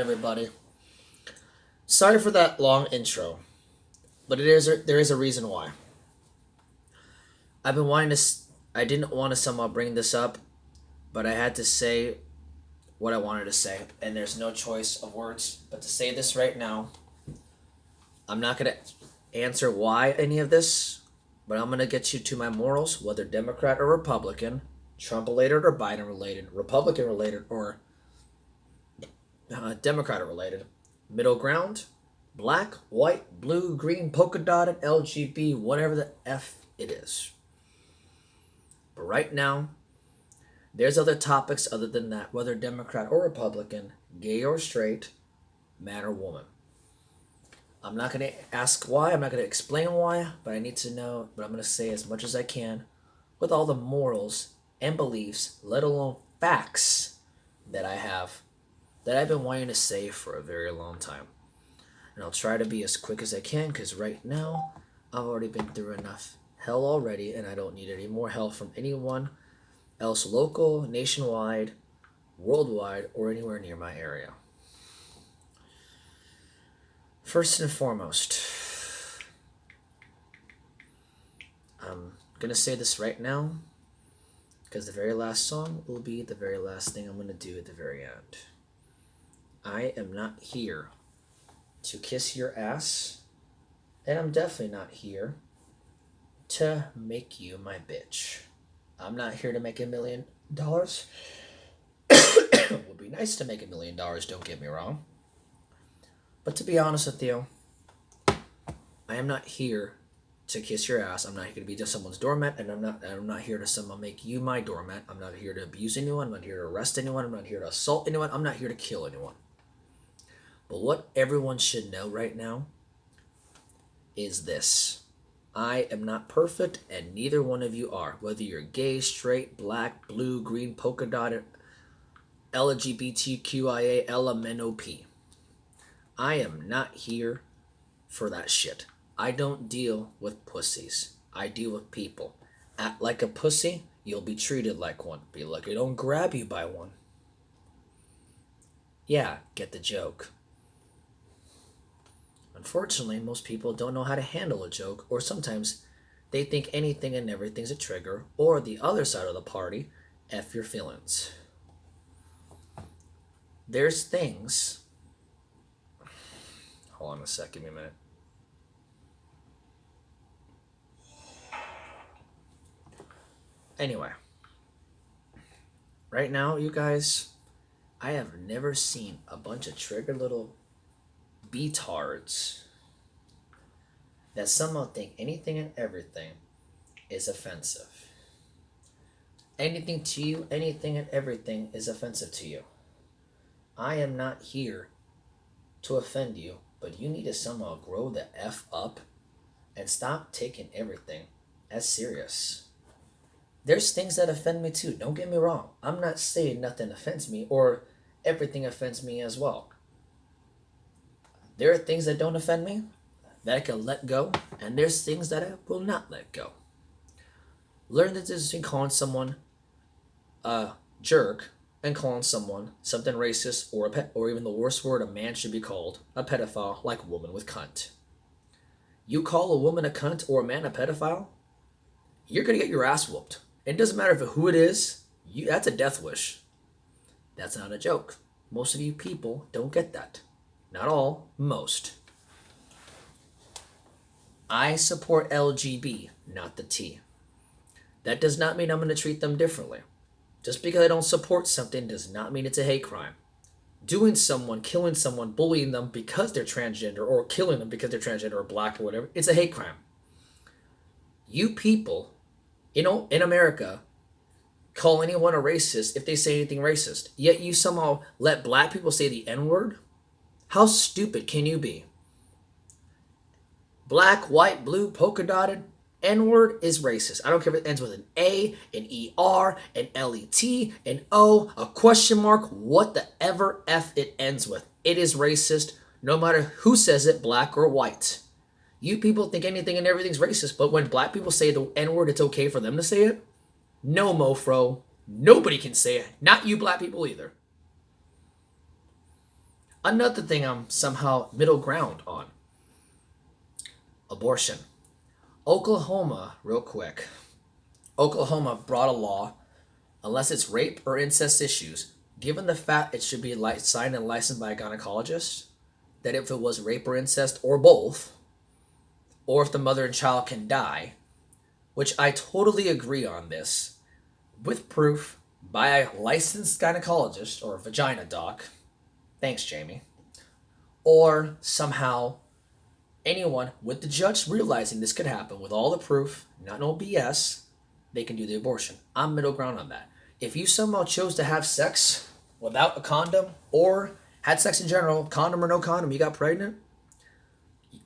everybody? Sorry for that long intro, but there is a reason why. I've been wanting to. I didn't want to somehow bring this up, but I had to say what I wanted to say, and there's no choice of words but to say this right now. I'm not gonna answer why any of this, but I'm gonna get you to my morals, whether Democrat or Republican, Trump related or Biden related, Republican related or Democrat related, middle ground, black, white, blue, green, polka dotted, LGB, whatever the F it is. But right now, there's other topics other than that, whether Democrat or Republican, gay or straight, man or woman. I'm not going to ask why, I'm not going to explain why, but I need to know, but I'm going to say as much as I can with all the morals and beliefs, let alone facts that I have, that I've been wanting to say for a very long time. And I'll try to be as quick as I can because right now I've already been through enough hell already and I don't need any more help from anyone else local, nationwide, worldwide, or anywhere near my area. First and foremost, I'm going to say this right now because the very last song will be the very last thing I'm going to do at the very end. I am not here to kiss your ass, and I'm definitely not here to make you my bitch. I'm not here to make $1 million. It would be nice to make $1 million, don't get me wrong. But to be honest with you, I am not here to kiss your ass. I'm not here to be just someone's doormat, and I'm not here to somehow make you my doormat. I'm not here to abuse anyone. I'm not here to arrest anyone. I'm not here to assault anyone. I'm not here to kill anyone. But what everyone should know right now is this. I am not perfect, and neither one of you are. Whether you're gay, straight, black, blue, green, polka dotted, LGBTQIA, LMNOP. I am not here for that shit. I don't deal with pussies. I deal with people. Act like a pussy, you'll be treated like one. Be lucky don't grab you by one. Yeah, get the joke. Unfortunately, most people don't know how to handle a joke, or sometimes they think anything and everything's a trigger, or the other side of the party, F your feelings. There's things... Hold on a sec, give me a minute. Anyway, right now, you guys, I have never seen a bunch of triggered little betards that somehow think anything and everything is offensive. Anything to you, anything and everything is offensive to you. I am not here to offend you, but you need to somehow grow the F up and stop taking everything as serious. There's things that offend me too, don't get me wrong. I'm not saying nothing offends me or everything offends me as well. There are things that don't offend me that I can let go, and there's things that I will not let go. Learn the difference between calling someone a jerk and calling someone something racist or or even the worst word a man should be called, a pedophile, like a woman with cunt. You call a woman a cunt or a man a pedophile, you're going to get your ass whooped. It doesn't matter who it is, that's a death wish. That's not a joke. Most of you people don't get that. Not all, most. I support LGB, not the T. That does not mean I'm going to treat them differently. Just because I don't support something does not mean it's a hate crime. Killing someone, bullying them because they're transgender, or killing them because they're transgender or black or whatever, it's a hate crime. You people, in America, call anyone a racist if they say anything racist. Yet you somehow let black people say the N-word? How stupid can you be? Black, white, blue, polka dotted, N-word is racist. I don't care if it ends with an A, an ER, an LET, an O, a question mark, what the ever F it ends with. It is racist no matter who says it, black or white. You people think anything and everything's racist, but when black people say the N-word, it's okay for them to say it? No, mofro. Nobody can say it. Not you black people either. Another thing I'm somehow middle ground on: abortion. Oklahoma, real quick. Oklahoma brought a law, unless it's rape or incest issues, given the fact it should be signed and licensed by a gynecologist, that if it was rape or incest or both, or if the mother and child can die, which I totally agree on this, with proof by a licensed gynecologist or vagina doc. Thanks, Jamie. Or somehow anyone with the judge realizing this could happen with all the proof, not no BS, they can do the abortion. I'm middle ground on that. If you somehow chose to have sex without a condom or had sex in general, condom or no condom, you got pregnant,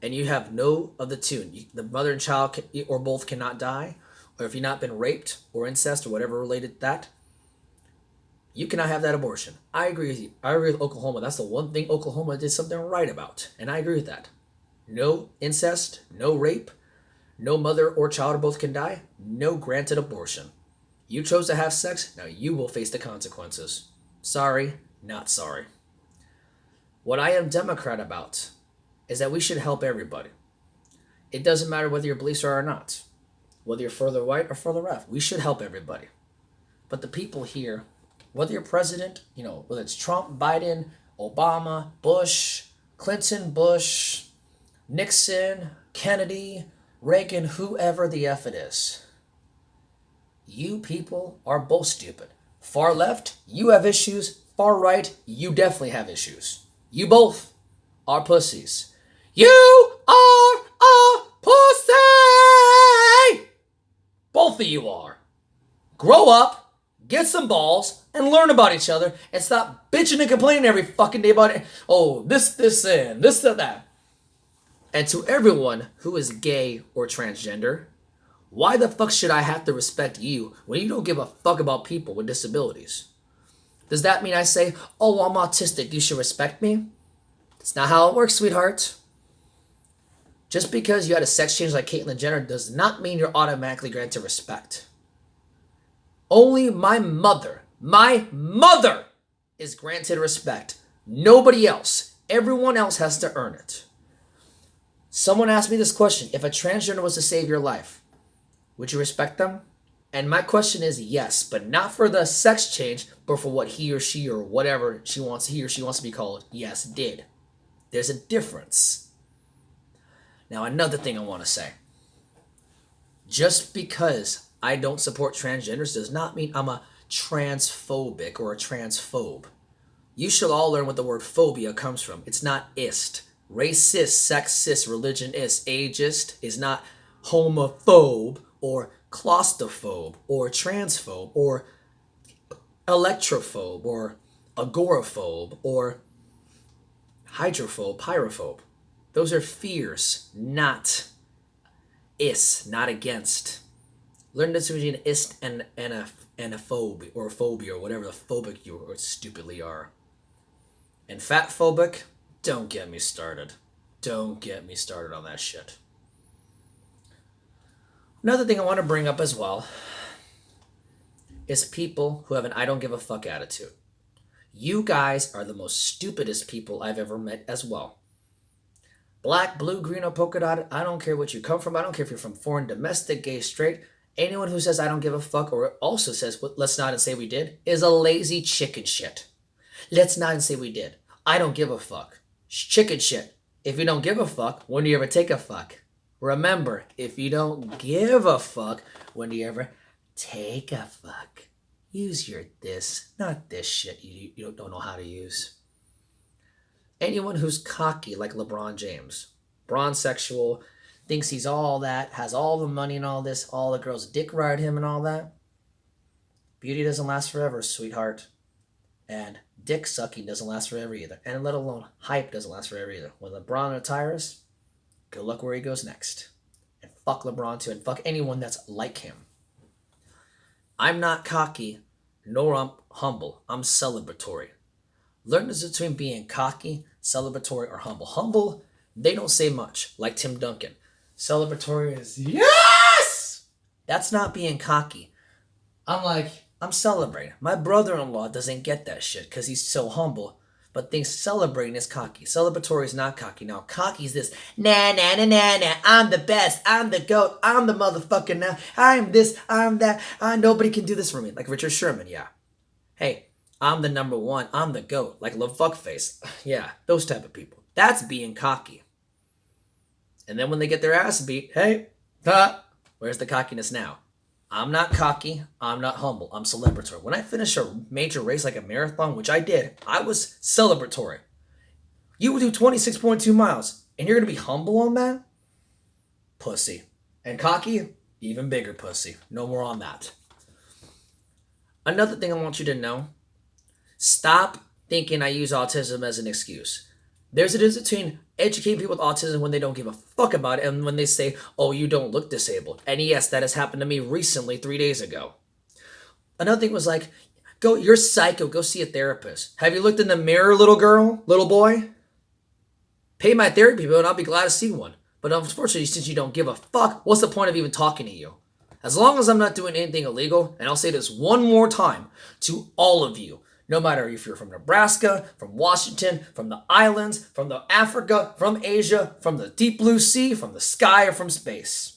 and you have no of the two, the mother and child or both cannot die, or if you've not been raped or incest or whatever related to that, you cannot have that abortion. I agree with you. I agree with Oklahoma. That's the one thing Oklahoma did something right about, and I agree with that. No incest, no rape, no mother or child or both can die, no granted abortion. You chose to have sex, now you will face the consequences. Sorry, not sorry. What I am Democrat about is that we should help everybody. It doesn't matter whether your beliefs are or not, whether you're further right or further left. We should help everybody. But the people here, whether you're president, whether it's Trump, Biden, Obama, Bush, Clinton, Bush, Nixon, Kennedy, Reagan, whoever the F it is, you people are both stupid. Far left, you have issues. Far right, you definitely have issues. You both are pussies. You are a pussy! Both of you are. Grow up, get some balls, and learn about each other, and stop bitching and complaining every fucking day about it. Oh, this, and this, that. And to everyone who is gay or transgender, why the fuck should I have to respect you when you don't give a fuck about people with disabilities? Does that mean I say, oh, I'm autistic, you should respect me? That's not how it works, sweetheart. Just because you had a sex change like Caitlyn Jenner does not mean you're automatically granted respect. Only my mother is granted respect. Nobody else. Everyone else has to earn it. Someone asked me this question: if a transgender was to save your life, would you respect them? And my question is yes, but not for the sex change, but for what he or she or whatever he or she wants to be called. Yes, did. There's a difference. Now, another thing I want to say. Just because I don't support transgenders does not mean I'm a transphobic or a transphobe. You should all learn what the word phobia comes from. It's not ist. Racist, sexist, religionist, ageist is not homophobe or claustrophobe or transphobe or electrophobe or agoraphobe or hydrophobe, pyrophobe. Those are fears, not not against. Learn the difference between ist and a phobia or phobia or whatever the phobic you stupidly are. And fat phobic, don't get me started. Don't get me started on that shit. Another thing I want to bring up as well is people who have an I don't give a fuck attitude. You guys are the most stupidest people I've ever met as well. Black, blue, green, or polka dot, I don't care what you come from. I don't care if you're from foreign, domestic, gay, straight. Anyone who says I don't give a fuck or also says let's not and say we did is a lazy chicken shit. Let's not and say we did. I don't give a fuck. Chicken shit. If you don't give a fuck, when do you ever take a fuck? Remember, if you don't give a fuck, when do you ever take a fuck? Use your this, not this shit you don't know how to use. Anyone who's cocky like LeBron James, bronzesexual, thinks he's all that, has all the money and all this, all the girls dick ride him and all that. Beauty doesn't last forever, sweetheart. And dick sucking doesn't last forever either. And let alone hype doesn't last forever either. When LeBron retires, good luck where he goes next. And fuck LeBron too, and fuck anyone that's like him. I'm not cocky, nor I'm humble. I'm celebratory. Learn the difference between being cocky, celebratory, or humble. Humble, they don't say much, like Tim Duncan. Celebratory is, yes! That's not being cocky. I'm celebrating. My brother-in-law doesn't get that shit because he's so humble. but think celebrating is cocky. Celebratory is not cocky. Now, cocky is this, nah, nah, nah, nah, nah, I'm the best, I'm the GOAT, I'm the motherfucker now, I'm this, I'm that, nobody can do this for me. Like Richard Sherman, yeah. Hey, I'm the number one, I'm the GOAT, like Lil Fuckface. Yeah, those type of people. That's being cocky. And then when they get their ass beat, hey, where's the cockiness now? I'm not cocky. I'm not humble. I'm celebratory. When I finish a major race like a marathon, which I did, I was celebratory. You would do 26.2 miles, and you're going to be humble on that? Pussy. And cocky? Even bigger pussy. No more on that. Another thing I want you to know, stop thinking I use autism as an excuse. There's a difference between educating people with autism when they don't give a fuck about it and when they say, oh, you don't look disabled. And yes, that has happened to me recently, 3 days ago. Another thing was like, you're psycho, go see a therapist. Have you looked in the mirror, little girl, little boy? Pay my therapy bill and I'll be glad to see one. But unfortunately, since you don't give a fuck, what's the point of even talking to you? As long as I'm not doing anything illegal, and I'll say this one more time to all of you, no matter if you're from Nebraska, from Washington, from the islands, from Africa, from Asia, from the deep blue sea, from the sky, or from space.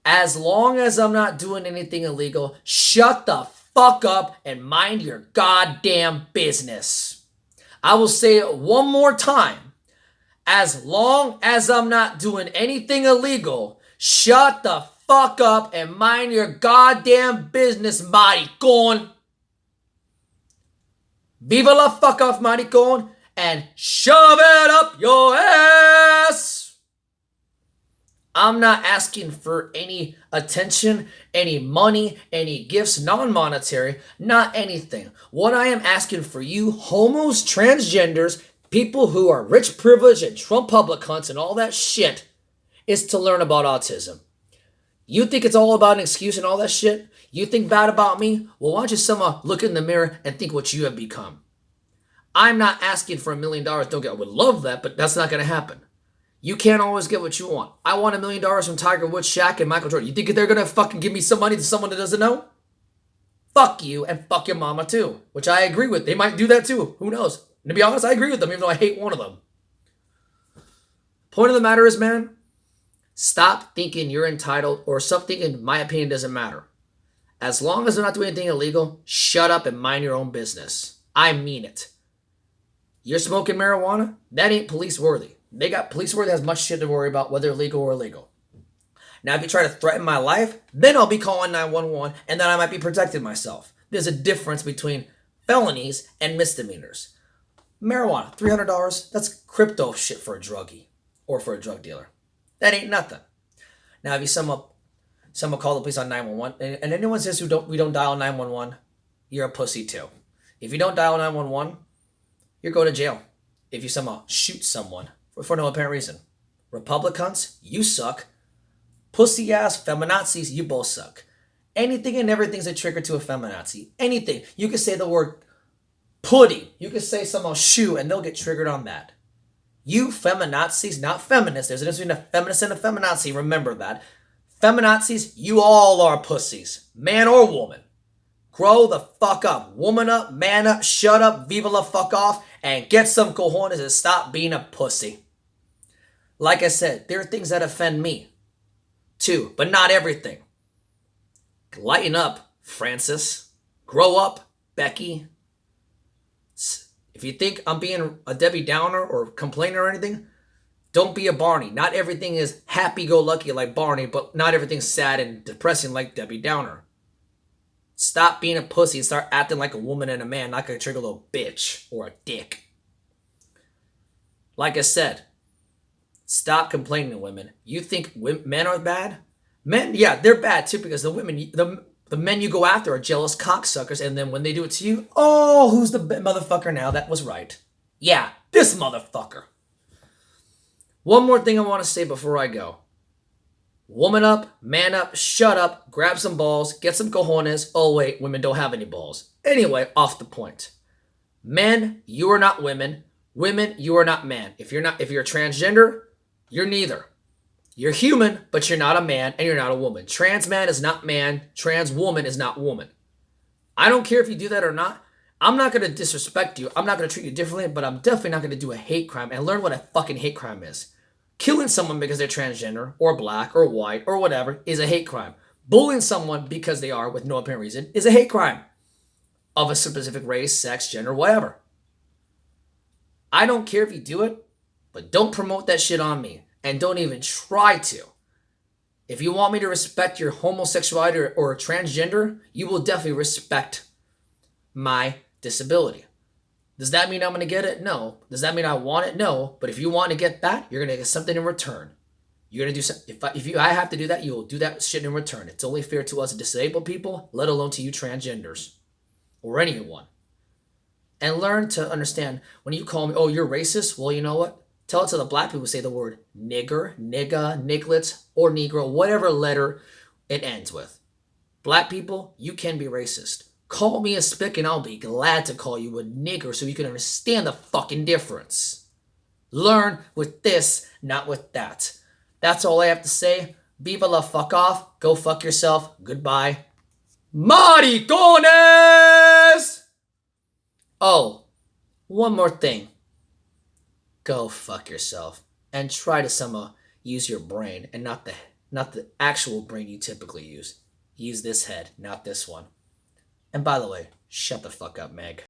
As long as I'm not doing anything illegal, shut the fuck up and mind your goddamn business. I will say it one more time. As long as I'm not doing anything illegal, shut the fuck up and mind your goddamn business, maricón. Viva la fuck off, maricón, and shove it up your ass. I'm not asking for any attention, any money, any gifts, non-monetary, not anything. What I am asking for you, homos, transgenders, people who are rich, privileged, and Trump public cunts and all that shit, is to learn about autism. You think it's all about an excuse and all that shit? You think bad about me? Well, why don't you somehow look in the mirror and think what you have become? I'm not asking for $1 million. Don't get, I would love that, but that's not going to happen. You can't always get what you want. I want $1 million from Tiger Woods, Shaq, and Michael Jordan. You think they're going to fucking give me some money to someone that doesn't know? Fuck you and fuck your mama too, which I agree with. They might do that too. Who knows? And to be honest, I agree with them, even though I hate one of them. Point of the matter is, man, stop thinking you're entitled or stop thinking my opinion doesn't matter. As long as I'm not doing anything illegal, shut up and mind your own business. I mean it. You're smoking marijuana? That ain't police worthy. They got police worthy has much shit to worry about, whether legal or illegal. Now, if you try to threaten my life, then I'll be calling 911 and then I might be protecting myself. There's a difference between felonies and misdemeanors. Marijuana, $300, that's crypto shit for a druggie or for a drug dealer. That ain't nothing. Now, if you someone call the police on 911, and anyone says we don't dial 911, you're a pussy too. If you don't dial 911, you're going to jail. If you somehow shoot someone for no apparent reason. Republicans, you suck. Pussy ass feminazis, you both suck. Anything and everything's a trigger to a feminazi. Anything. You can say the word pudding. You can say somehow shoe and they'll get triggered on that. You feminazis, not feminists. There's a difference between a feminist and a feminazi. Remember that. Feminazis, you all are pussies. Man or woman. Grow the fuck up. Woman up, man up, shut up, viva la fuck off, and get some cojones and stop being a pussy. Like I said, there are things that offend me, too, but not everything. Lighten up, Francis. Grow up, Becky. If you think I'm being a Debbie Downer or complaining or anything, don't be a Barney. Not everything is happy-go-lucky like Barney, but not everything's sad and depressing like Debbie Downer. Stop being a pussy and start acting like a woman and a man, not like a trigger little bitch or a dick. Like I said, stop complaining to women. You think men are bad? Men, yeah, they're bad too because the women, the men you go after are jealous cocksuckers, and then when they do it to you, oh, who's the motherfucker now? That was right. Yeah, this motherfucker. One more thing I want to say before I go. Woman up, man up, shut up, grab some balls, get some cojones. Oh wait, women don't have any balls. Anyway, off the point. Men, you are not women. Women, you are not man. If you're transgender, you're neither. You're human, but you're not a man and you're not a woman. Trans man is not man. Trans woman is not woman. I don't care if you do that or not. I'm not gonna disrespect you. I'm not gonna treat you differently, but I'm definitely not gonna do a hate crime and learn what a fucking hate crime is. Killing someone because they're transgender or black or white or whatever is a hate crime. Bullying someone because they are with no apparent reason is a hate crime of a specific race, sex, gender, whatever. I don't care if you do it, but don't promote that shit on me. And don't even try to. If you want me to respect your homosexuality or transgender, you will definitely respect my disability. Does that mean I'm going to get it? No. Does that mean I want it? No. But if you want to get that, you're going to get something in return. You're going to do something. If I have to do that, you will do that shit in return. It's only fair to us disabled people, let alone to you transgenders or anyone. And learn to understand when you call me, oh, you're racist. Well, you know what? Tell it to the black people who say the word nigger, nigga, niglets, or negro, whatever letter it ends with. Black people, you can be racist. Call me a spick and I'll be glad to call you a nigger so you can understand the fucking difference. Learn with this, not with that. That's all I have to say. Viva la fuck off. Go fuck yourself. Goodbye. Maricones! Oh, one more thing. Go fuck yourself and try to somehow use your brain and not the actual brain you typically use. Use this head, not this one. And by the way, shut the fuck up, Meg.